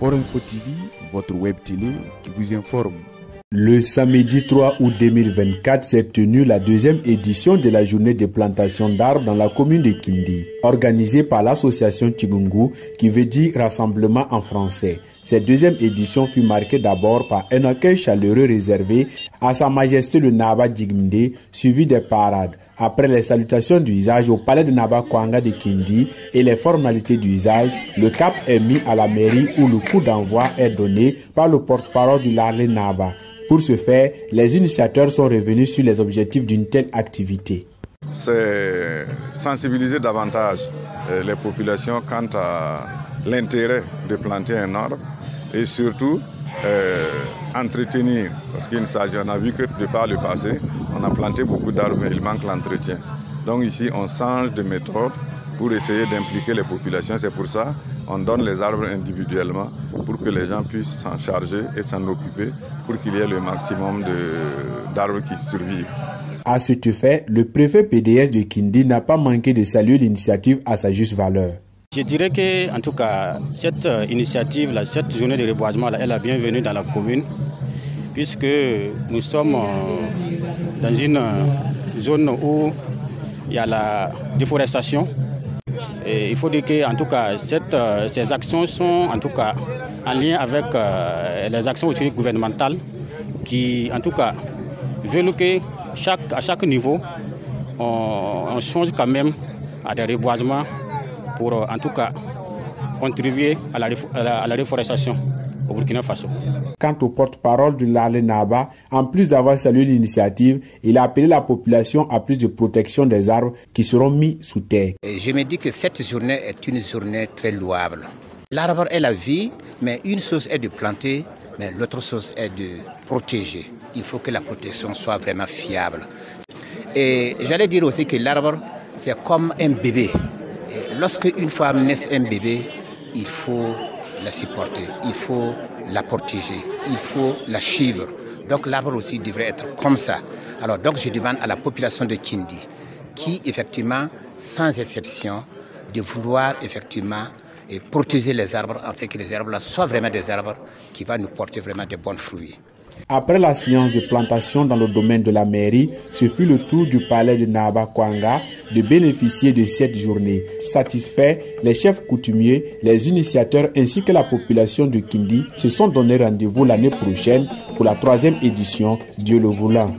Forum Info TV, votre web télé qui vous informe. Le samedi 3 août 2024 s'est tenue la deuxième édition de la journée de plantation d'arbres dans la commune de Kindi, organisée par l'association Tigungu, qui veut dire rassemblement en français. Cette deuxième édition fut marquée d'abord par un accueil chaleureux réservé à Sa Majesté le Naba Djigmé, suivi des parades. Après les salutations d'usage au palais de Naba Kwanga de Kindi et les formalités d'usage, le cap est mis à la mairie où le coup d'envoi est donné par le porte-parole du Larlé Naba. Pour ce faire, les initiateurs sont revenus sur les objectifs d'une telle activité. C'est sensibiliser davantage les populations quant à l'intérêt de planter un arbre et surtout entretenir, parce qu'il s'agit, on a vu que de par le passé, on a planté beaucoup d'arbres, mais il manque l'entretien. Donc ici, on change de méthode pour essayer d'impliquer les populations. C'est pour ça qu'on donne les arbres individuellement pour que les gens puissent s'en charger et s'en occuper pour qu'il y ait le maximum d'arbres qui survivent. À cet effet, le préfet PDS de Kindi n'a pas manqué de saluer l'initiative à sa juste valeur. Je dirais que, en tout cas, cette initiative, cette journée de reboisement, elle est la bienvenue dans la commune, puisque nous sommes dans une zone où il y a la déforestation. Et il faut dire que, en tout cas, ces actions sont en tout cas en lien avec les actions aussi gouvernementales qui, en tout cas, veulent que à chaque niveau, on change quand même à des reboisements pour en tout cas contribuer à la réforestation au Burkina Faso. Quant au porte-parole de Larlé Naba, en plus d'avoir salué l'initiative, il a appelé la population à plus de protection des arbres qui seront mis sous terre. Et je me dis que cette journée est une journée très louable. L'arbre est la vie, mais une chose est de planter, mais l'autre chose est de protéger. Il faut que la protection soit vraiment fiable. Et j'allais dire aussi que l'arbre, c'est comme un bébé. Lorsque une femme naît un bébé, il faut la supporter, il faut la protéger, il faut la suivre. Donc l'arbre aussi devrait être comme ça. Alors donc je demande à la population de Kindi, qui effectivement, sans exception, de vouloir effectivement protéger les arbres, afin que les arbres là soient vraiment des arbres qui vont nous porter vraiment de bons fruits. Après la séance de plantation dans le domaine de la mairie, ce fut le tour du palais de Naba Kwanga de bénéficier de cette journée. Satisfaits, les chefs coutumiers, les initiateurs ainsi que la population de Kindi se sont donné rendez-vous l'année prochaine pour la 3e édition, Dieu le voulant.